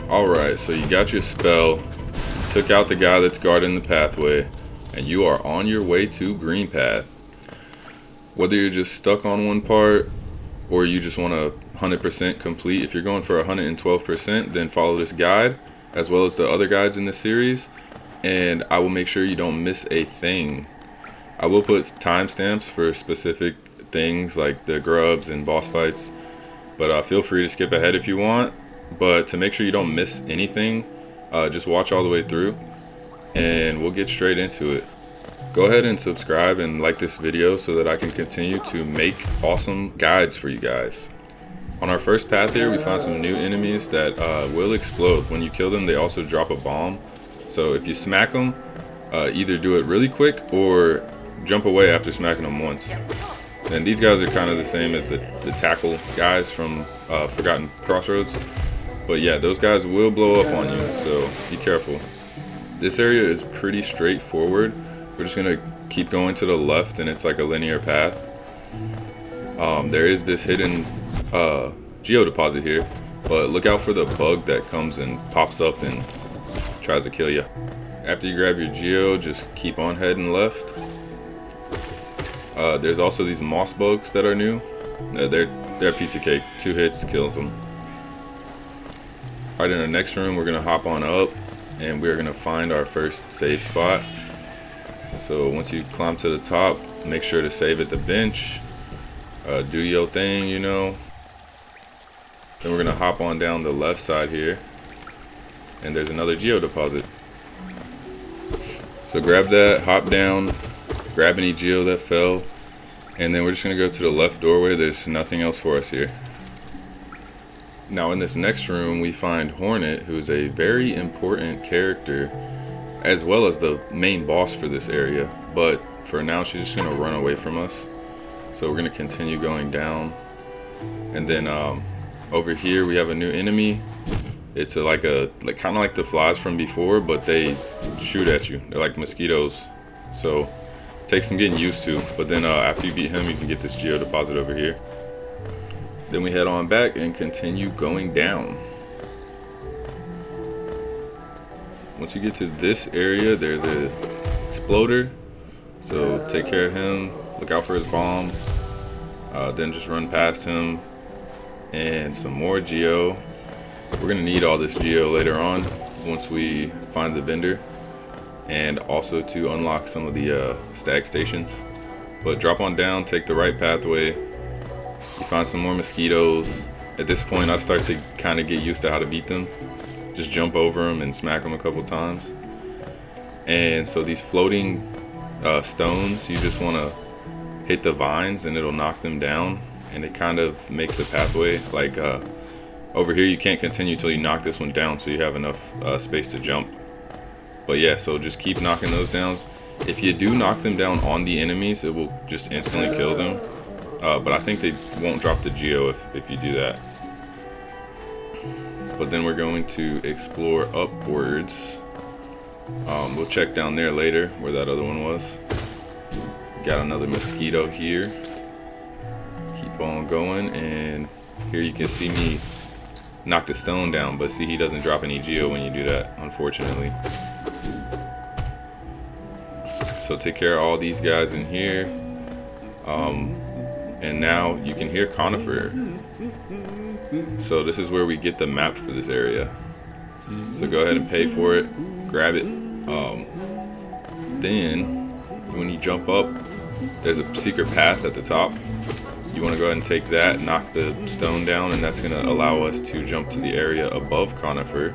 Alright, so you got your spell, took out the guy that's guarding the pathway, and you are on your way to Greenpath. Whether you're just stuck on one part or you just want to 100% complete, if you're going for 112%, then follow this guide as well as the other guides in this series, and I will make sure you don't miss a thing. I will put timestamps for specific things like the grubs and boss fights, but feel free to skip ahead if you want. But to make sure you don't miss anything, just watch all the way through and we'll get straight into it. Go ahead and subscribe and like this video so that I can continue to make awesome guides for you guys. On our first path here, we found some new enemies that will explode. When you kill them, they also drop a bomb. So if you smack them, either do it really quick or jump away after smacking them once. And these guys are kind of the same as the tackle guys from Forgotten Crossroads. But yeah, those guys will blow up on you, so be careful. This area is pretty straightforward. We're just gonna keep going to the left, and it's like a linear path. There is this hidden geo deposit here, but look out for the bug that comes and pops up and tries to kill you. After you grab your geo, just keep on heading left. There's also these moss bugs that are new. They're a piece of cake. 2 hits kills them. Alright, in the next room, we're going to hop on up, and we're going to find our first save spot. So once you climb to the top, make sure to save at the bench. Do your thing, you know. Then we're going to hop on down the left side here, and there's another geo deposit. So grab that, hop down, grab any geo that fell, and then we're just going to go to the left doorway. There's nothing else for us here. Now in this next room, we find Hornet, who's a very important character, as well as the main boss for this area. But for now, she's just going to run away from us. So we're going to continue going down. And then over here, we have a new enemy. It's kind of like the flies from before, but they shoot at you. They're like mosquitoes. So takes some getting used to, but then after you beat him, you can get this geo deposit over here. Then we head on back and continue going down. Once you get to this area, there's a exploder, so take care of him, look out for his bomb, then just run past him. And some more geo. We're gonna need all this geo later on once we find the vendor, and also to unlock some of the stag stations. But drop on down, take the right pathway, you find some more mosquitoes. At this point, I start to kind of get used to how to beat them. Just jump over them and smack them a couple times. And so these floating stones, you just want to hit the vines and it'll knock them down, and it kind of makes a pathway. Like over here, you can't continue till you knock this one down, so you have enough space to jump. But yeah, so just keep knocking those down. If you do knock them down on the enemies, it will just instantly kill them. But I think they won't drop the geo if you do that. But then we're going to explore upwards. We'll check down there later where that other one was. Got another mosquito here. Keep on going, and here you can see me knock the stone down, but see, he doesn't drop any geo when you do that, unfortunately. So take care of all these guys in here. And now you can hear Conifer. So this is where we get the map for this area. So go ahead and pay for it, grab it. Then when you jump up, there's a secret path at the top. You want to go ahead and take that, knock the stone down, and that's going to allow us to jump to the area above Conifer.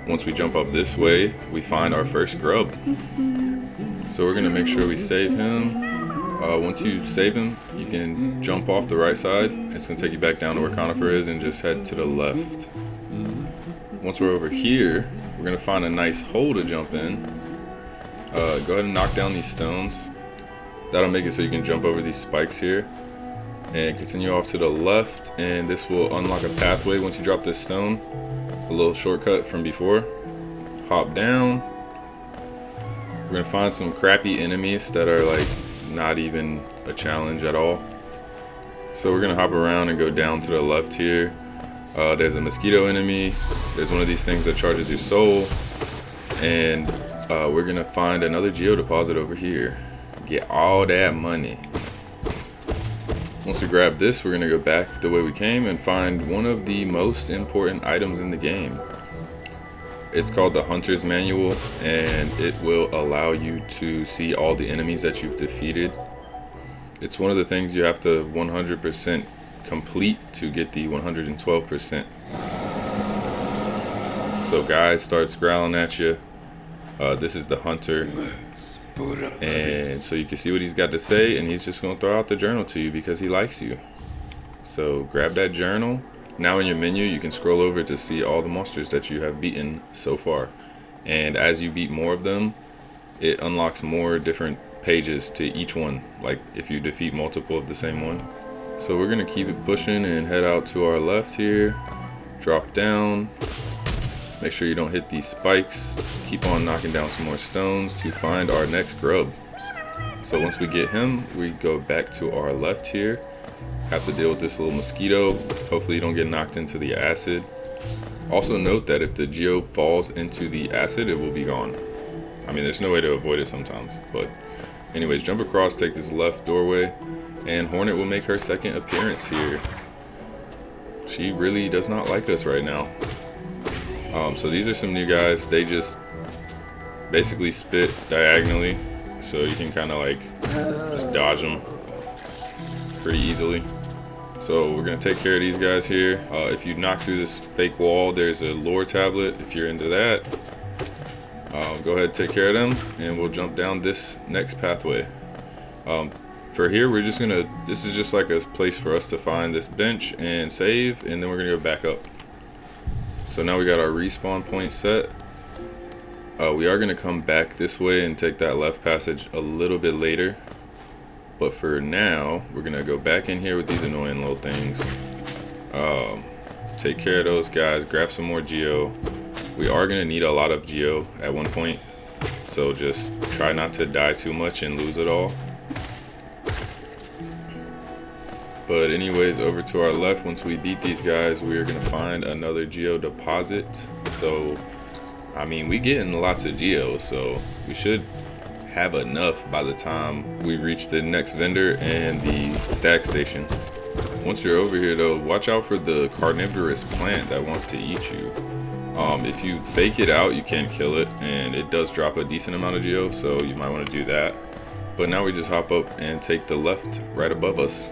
Once we jump up this way, we find our first grub. So we're going to make sure we save him. Once you save him, you can jump off the right side. It's going to take you back down to where Conifer is, and just head to the left. Once we're over here, we're going to find a nice hole to jump in. Go ahead and knock down these stones. That'll make it so you can jump over these spikes here. And continue off to the left, and this will unlock a pathway once you drop this stone. A little shortcut from before. Hop down. We're going to find some crappy enemies that are like not even a challenge at all. So we're gonna hop around and go down to the left here. There's a mosquito enemy. There's one of these things that charges your soul. And we're gonna find another geo deposit over here. Get all that money. Once we grab this, we're gonna go back the way we came and find one of the most important items in the game. It's called the Hunter's Manual, and it will allow you to see all the enemies that you've defeated. It's one of the things you have to 100% complete to get the 112%. So guy starts growling at you. This is the hunter, and so you can see what he's got to say, and he's just going to throw out the journal to you because he likes you. So grab that journal. Now in your menu you can scroll over to see all the monsters that you have beaten so far, and as you beat more of them, it unlocks more different pages to each one, like if you defeat multiple of the same one. So we're gonna keep it pushing and head out to our left here, drop down, make sure you don't hit these spikes, keep on knocking down some more stones to find our next grub. So once we get him, we go back to our left here, have to deal with this little mosquito. Hopefully you don't get knocked into the acid. Also note that if the geo falls into the acid, it will be gone. I mean, there's no way to avoid it sometimes, but anyways, jump across, take this left doorway, and Hornet will make her second appearance here. She really does not like us right now. So these are some new guys. They just basically spit diagonally, so you can kind of like just dodge them pretty easily. So we're gonna take care of these guys here. If you knock through this fake wall, there's a lore tablet. If you're into that, go ahead, take care of them, and we'll jump down this next pathway. For here, we're just gonna, this is just like a place for us to find this bench and save, and then we're gonna go back up. So now we got our respawn point set. We are gonna come back this way and take that left passage a little bit later. But for now, we're gonna go back in here with these annoying little things. Take care of those guys, grab some more geo. We are gonna need a lot of geo at one point, so just try not to die too much and lose it all. But anyways, over to our left, once we beat these guys, we are gonna find another geo deposit. So, I mean, we getting lots of geo, so we should have enough by the time we reach the next vendor and the Stag stations. Once you're over here though, watch out for the carnivorous plant that wants to eat you. If you fake it out, you can kill it, and it does drop a decent amount of geo, so you might want to do that. But now we just hop up and take the left right above us.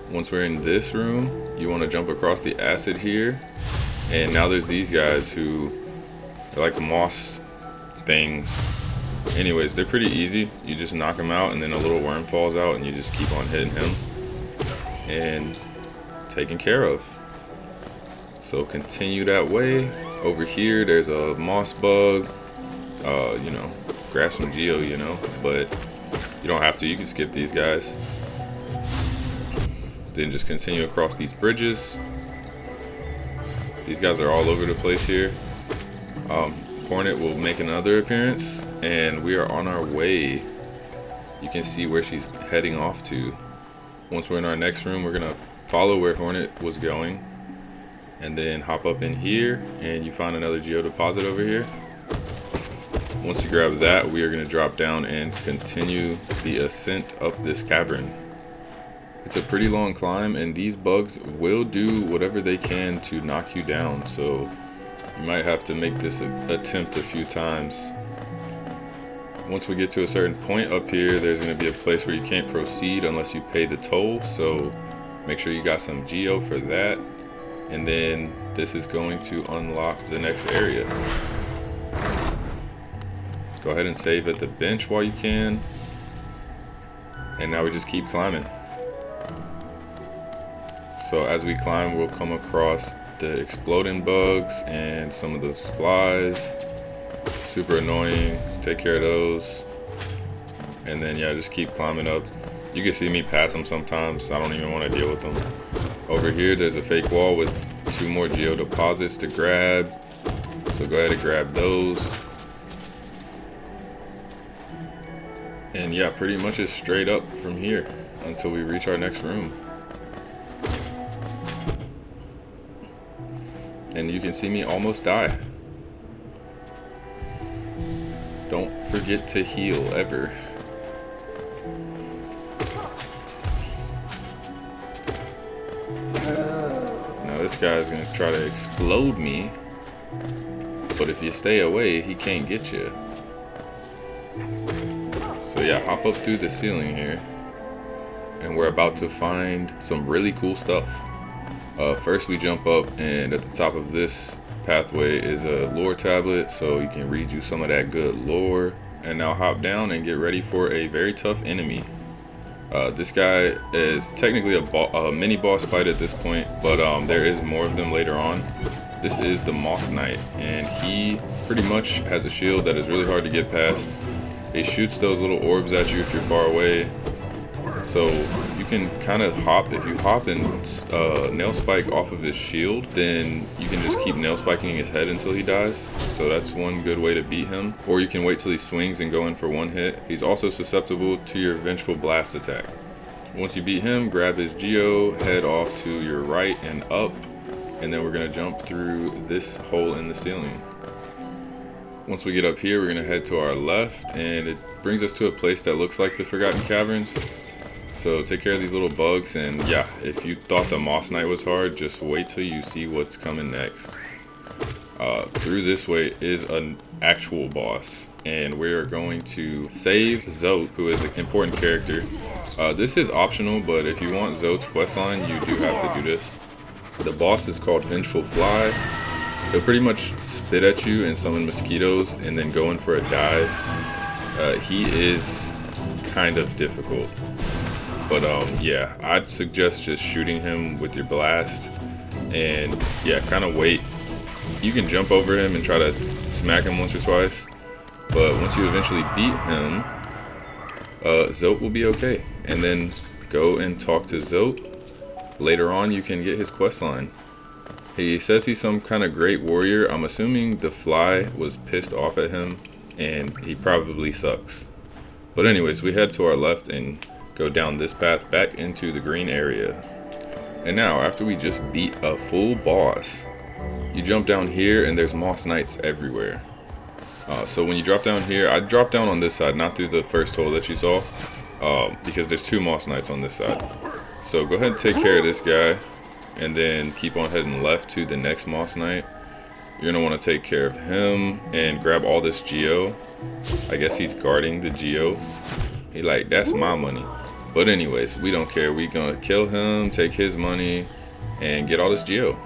Once we're in this room, you want to jump across the acid here, and now there's these guys who are like moss things. Anyways, they're pretty easy. You just knock them out, and then a little worm falls out, and you just keep on hitting him and taken care of. So continue that way. Over here, there's a moss bug. You know, grab some geo, you know, but you don't have to. You can skip these guys. Then just continue across these bridges. These guys are all over the place here. Hornet will make another appearance, and we are on our way. You can see where she's heading off to. Once we're in our next room, we're gonna follow where Hornet was going, and then hop up in here, and you find another geo deposit over here. Once you grab that, we are gonna drop down and continue the ascent up this cavern. It's a pretty long climb, and these bugs will do whatever they can to knock you down, so you might have to make this attempt a few times. Once we get to a certain point up here, there's going to be a place where you can't proceed unless you pay the toll, so make sure you got some geo for that. And then this is going to unlock the next area. Go ahead and save at the bench while you can. And now we just keep climbing. So as we climb, we'll come across the exploding bugs and some of those flies. Super annoying. Take care of those. And then yeah, just keep climbing up. You can see me pass them sometimes. I don't even want to deal with them. Over here, there's a fake wall with 2 more geo deposits to grab. So go ahead and grab those. And yeah, pretty much it's straight up from here until we reach our next room. and you can see me almost die. Don't forget to heal ever. Now this guy's gonna try to explode me, but if you stay away, he can't get you. So yeah, hop up through the ceiling here, and we're about to find some really cool stuff. First we jump up, and at the top of this pathway is a lore tablet, so you can read you some of that good lore. And now hop down and get ready for a very tough enemy. This guy is technically a mini boss fight at this point, but there is more of them later on. This is the Moss Knight, and he pretty much has a shield that is really hard to get past. He shoots those little orbs at you if you're far away, so you can kind of hop. If you hop and nail spike off of his shield, then you can just keep nail spiking his head until he dies. So that's one good way to beat him. Or you can wait till he swings and go in for one hit. He's also susceptible to your Vengeful blast attack. Once you beat him, grab his geo, head off to your right and up, and then we're gonna jump through this hole in the ceiling. Once we get up here, we're gonna head to our left, and it brings us to a place that looks like the Forgotten Caverns. So take care of these little bugs, and yeah, if you thought the Moss Knight was hard, just wait till you see what's coming next. Through this way is an actual boss, and we are going to save Zote, who is an important character. This is optional, but if you want Zote's questline, you do have to do this. The boss is called Vengeful Fly. He'll pretty much spit at you and summon mosquitoes and then go in for a dive. He is kind of difficult, but yeah, I'd suggest just shooting him with your blast, and yeah, kind of wait. You can jump over him and try to smack him once or twice, but once you eventually beat him, Zote will be okay. And then go and talk to Zote. Later on, you can get his questline. He says he's some kind of great warrior. I'm assuming the fly was pissed off at him, and he probably sucks. But anyways, we head to our left and go down this path back into the green area. And now, after we just beat a full boss, you jump down here and there's Moss Knights everywhere. So when you drop down here, I dropped down on this side, not through the first hole that you saw, because there's 2 Moss Knights on this side. So go ahead and take care of this guy, and then keep on heading left to the next Moss Knight. You're gonna want to take care of him and grab all this geo. I guess he's guarding the geo. He like, that's my money. But anyways, we don't care. We gonna kill him, take his money, and get all this geo.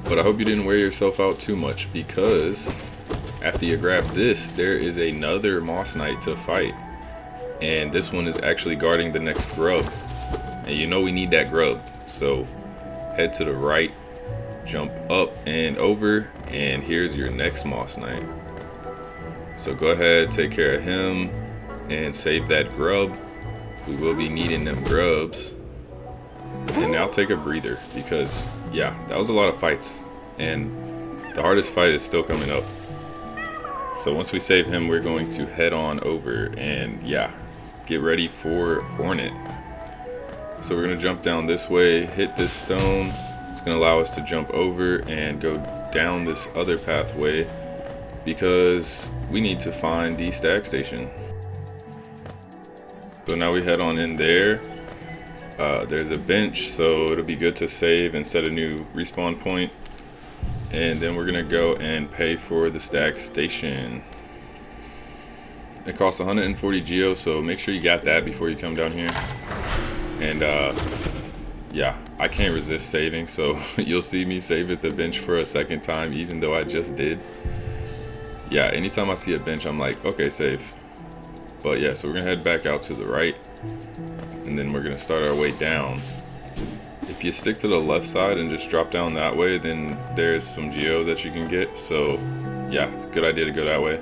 But I hope you didn't wear yourself out too much, because after you grab this, there is another Moss Knight to fight. And this one is actually guarding the next Grub. And you know we need that Grub. So head to the right, jump up and over, and here's your next Moss Knight. So go ahead, take care of him, and save that Grub. We will be needing them Grubs. And now take a breather, because yeah, that was a lot of fights, and the hardest fight is still coming up. So once we save him, we're going to head on over and yeah, get ready for Hornet. So we're gonna jump down this way, hit this stone. It's gonna allow us to jump over and go down this other pathway, because we need to find the Stag station. So now we head on in there. There's a bench, so it'll be good to save and set a new respawn point. And then we're gonna go and pay for the Stag station. It costs 140 geo, so make sure you got that before you come down here. And yeah, I can't resist saving, so you'll see me save at the bench for a second time, even though I just did. Yeah, anytime I see a bench, I'm like, okay, save. But yeah, so we're gonna head back out to the right, and then we're gonna start our way down. If you stick to the left side and just drop down that way, then there's some geo that you can get. So yeah, good idea to go that way.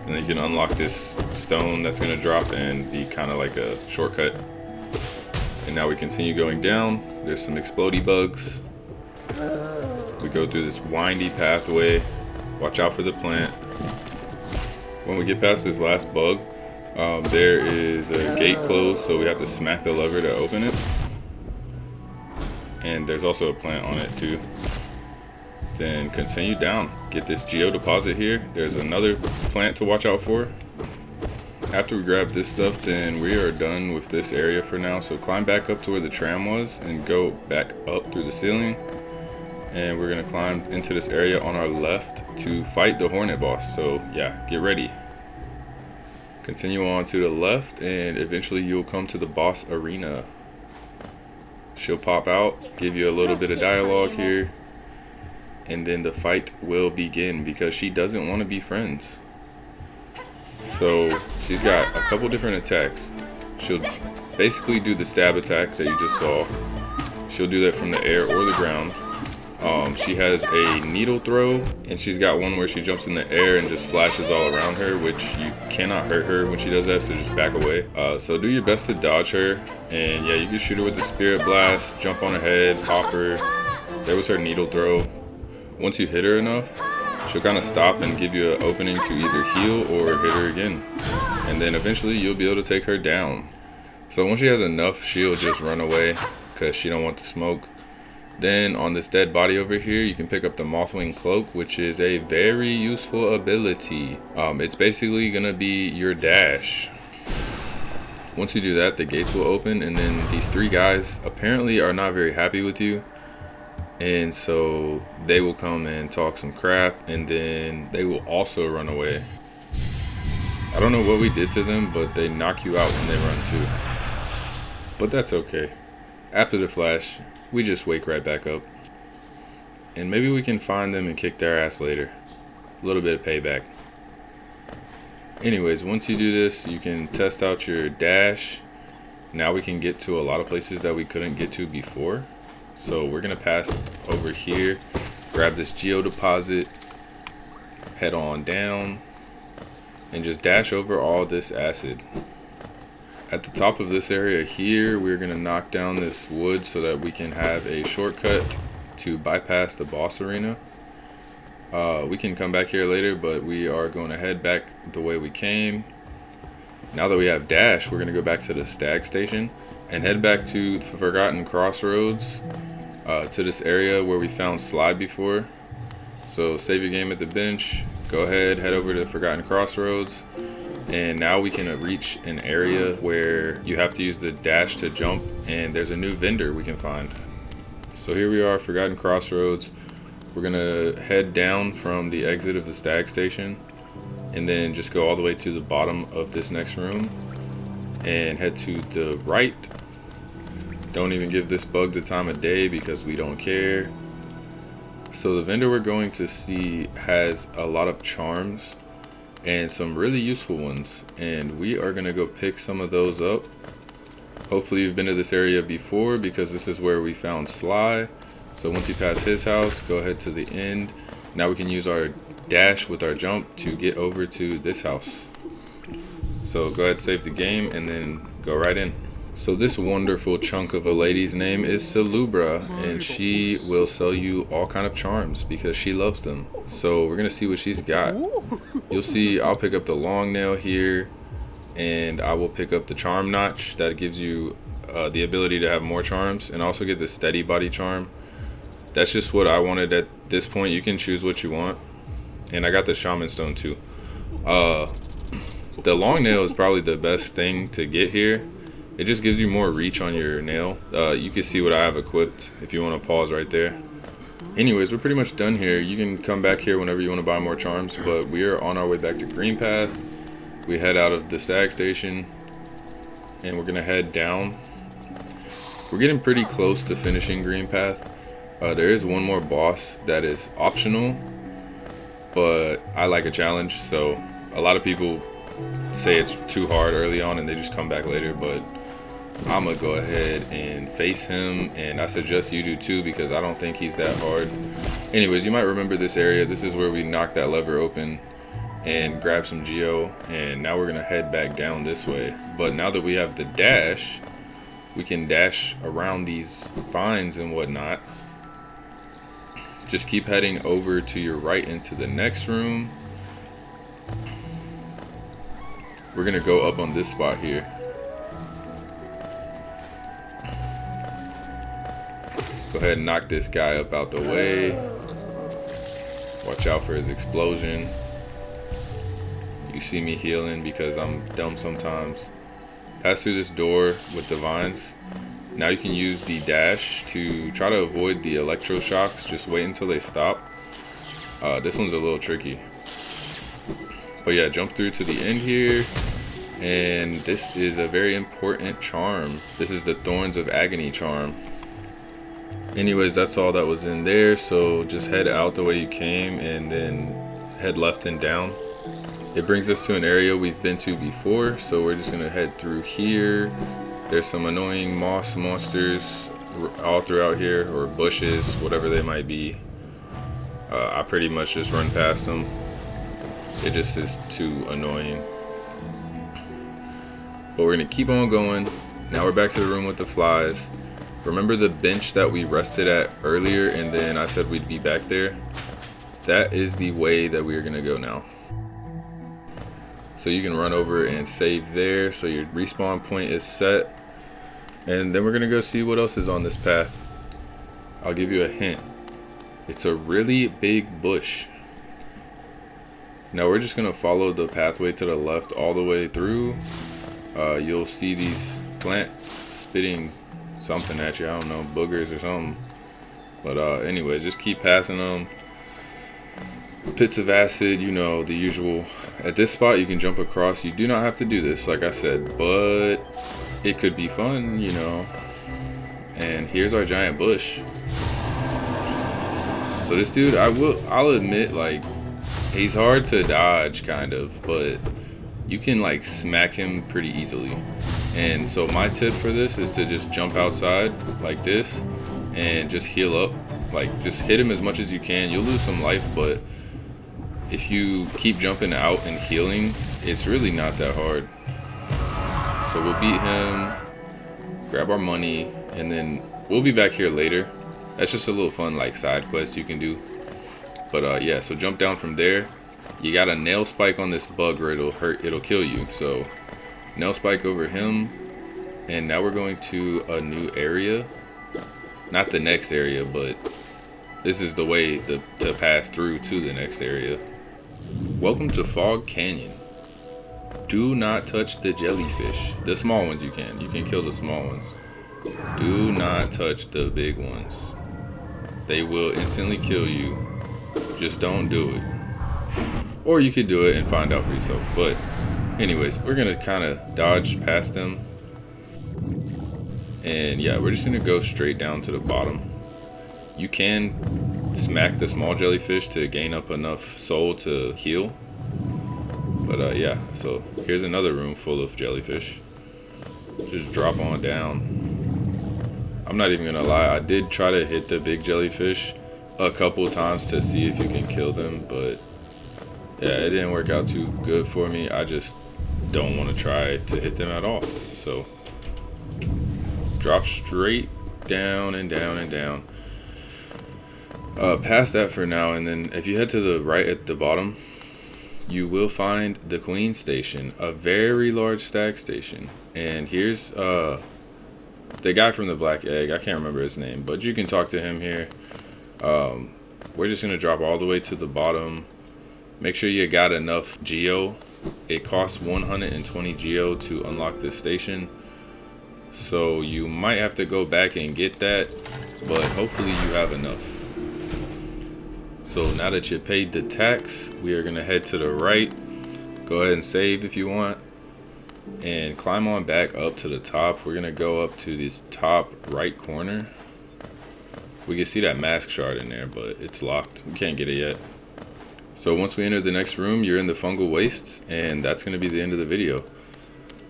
And then you can unlock this stone that's gonna drop and be kind of like a shortcut. And now we continue going down. There's some explodey bugs. We go through this windy pathway. Watch out for the plant. When we get past this last bug, there is a gate closed, so we have to smack the lever to open it. And there's also a plant on it too. then continue down. Get this geo deposit here. There's another plant to watch out for. After we grab this stuff, then we are done with this area for now. So climb back up to where the tram was and go back up through the ceiling. And we're gonna climb into this area on our left to fight the Hornet boss. So yeah, get ready. Continue on to the left and eventually you'll come to the boss arena. She'll pop out, give you a little bit of dialogue here, and then the fight will begin because she doesn't want to be friends. So she's got a couple different attacks. She'll basically do the stab attack that you just saw. She'll do that from the air or the ground. She has a needle throw, and she's got one where she jumps in the air and just slashes all around her, which you cannot hurt her when she does that, so just back away. So do your best to dodge her, and yeah, you can shoot her with the spirit blast, jump on her head, hop her. There was her needle throw. Once you hit her enough, she'll kind of stop and give you an opening to either heal or hit her again, and then eventually you'll be able to take her down. So once she has enough, she'll just run away because she don't want the smoke. Then on this dead body over here, you can pick up the Mothwing Cloak, which is a very useful ability. It's basically gonna be your dash. Once you do that, the gates will open, and then these three guys apparently are not very happy with you, and so they will come and talk some crap, and then they will also run away. I don't know what we did to them, but they knock you out when they run too. But that's okay. After the flash, we just wake right back up. And maybe we can find them and kick their ass later. A little bit of payback. Anyways, once you do this, you can test out your dash. Now we can get to a lot of places that we couldn't get to before. So we're gonna pass over here, grab this geo deposit, head on down, and just dash over all this acid. At the top of this area here, we're going to knock down this wood so that we can have a shortcut to bypass the boss arena. We can come back here later, but we are going to head back the way we came. Now that we have dash, we're going to go back to the Stag station and head back to Forgotten Crossroads, to this area where we found Slide before. So save your game at the bench, go ahead, head over to Forgotten Crossroads. And now we can reach an area where you have to use the dash to jump, and there's a new vendor we can find. So here we are, Forgotten Crossroads. We're gonna head down from the exit of the Stag station and then just go all the way to the bottom of this next room and head to the right. Don't even give this bug the time of day because we don't care. So the vendor we're going to see has a lot of charms and some really useful ones, and we are gonna go pick some of those up. Hopefully you've been to this area before because this is where we found Sly. So once you pass his house, go ahead to the end. Now we can use our dash with our jump to get over to this house. So go ahead, save the game, and then go right in. So this wonderful chunk of a lady's name is Salubra, and she will sell you all kind of charms because she loves them. So we're gonna see what she's got. You'll see I'll pick up the long nail here, and I will pick up the charm notch that gives you the ability to have more charms, and also get the steady body charm. That's just what I wanted at this point. You can choose what you want. And I got the shaman stone too. The long nail is probably the best thing to get here. It just gives you more reach on your nail. You can see what I have equipped if you want to pause right there. Anyways, we're pretty much done here. You can come back here whenever you want to buy more charms, but we are on our way back to Greenpath. We head out of the Stag station and we're gonna head down. We're getting pretty close to finishing Greenpath. There is one more boss that is optional, but I like a challenge, so a lot of people say it's too hard early on and they just come back later, but I'm gonna go ahead and face him, and I suggest you do too because I don't think he's that hard. Anyways, you might remember this area. This is where we knocked that lever open and grabbed some geo, and now we're gonna head back down this way. But now that we have the dash, we can dash around these vines and whatnot. Just keep heading over to your right into the next room. We're gonna go up on this spot here. Go ahead and knock this guy up out the way. Watch out for his explosion. You see me healing because I'm dumb sometimes. Pass through this door with the vines. Now you can use the dash to try to avoid the electroshocks. Just wait until they stop. This one's a little tricky. But yeah, jump through to the end here. And this is a very important charm. This is the Thorns of Agony charm. Anyways, that's all that was in there. So just head out the way you came and then head left and down. It brings us to an area we've been to before. So we're just gonna head through here. There's some annoying moss monsters all throughout here, or bushes, whatever they might be. I pretty much just run past them. It just is too annoying. But we're gonna keep on going. Now we're back to the room with the flies. Remember the bench that we rested at earlier and then I said we'd be back there? That is the way that we're gonna go now. So you can run over and save there, so your respawn point is set. And then we're gonna go see what else is on this path. I'll give you a hint. It's a really big bush. Now we're just gonna follow the pathway to the left all the way through. You'll see these plants spitting something at you. I don't know, boogers or something. But anyways, just keep passing them. Pits of acid, you know, the usual. At this spot you can jump across. You do not have to do this, like I said, but it could be fun, you know. And here's our giant bush. So this dude, I'll admit, like, he's hard to dodge kind of, but you can like smack him pretty easily. And so my tip for this is to just jump outside like this and just heal up. Like, just hit him as much as you can. You'll lose some life, but if you keep jumping out and healing, it's really not that hard. So we'll beat him, grab our money, and then we'll be back here later. That's just a little fun like side quest you can do. But yeah, so jump down from there. You got a nail spike on this bug or it'll kill you. So nail spike over him. And now we're going to a new area. Not the next area, but this is the way to pass through to the next area. Welcome to Fog Canyon. Do not touch the jellyfish. The small ones you can kill the small ones. Do not touch the big ones. They will instantly kill you. Just don't do it. Or you could do it and find out for yourself. But anyways, we're gonna kind of dodge past them. And yeah, we're just gonna go straight down to the bottom. You can smack the small jellyfish to gain up enough soul to heal. But yeah, so here's another room full of jellyfish. Just drop on down. I'm not even gonna lie, I did try to hit the big jellyfish a couple times to see if you can kill them, but yeah, it didn't work out too good for me. I just don't want to try to hit them at all. So drop straight down and down and down. Past that for now, and then if you head to the right at the bottom, you will find the Queen Station, a very large stag station. And here's the guy from the Black Egg. I can't remember his name, but you can talk to him here. We're just gonna drop all the way to the bottom. Make sure you got enough geo. It costs 120 geo to unlock this station, so you might have to go back and get that, but hopefully you have enough. So now that you paid the tax, we are gonna head to the right. Go ahead and save if you want, and climb on back up to the top. We're gonna go up to this top right corner. We can see that mask shard in there, but it's locked. We can't get it yet. So once we enter the next room, you're in the fungal wastes, and that's going to be the end of the video.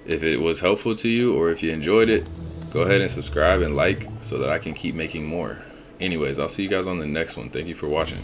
If it was helpful to you, or if you enjoyed it, go ahead and subscribe and like so that I can keep making more. Anyways, I'll see you guys on the next one. Thank you for watching.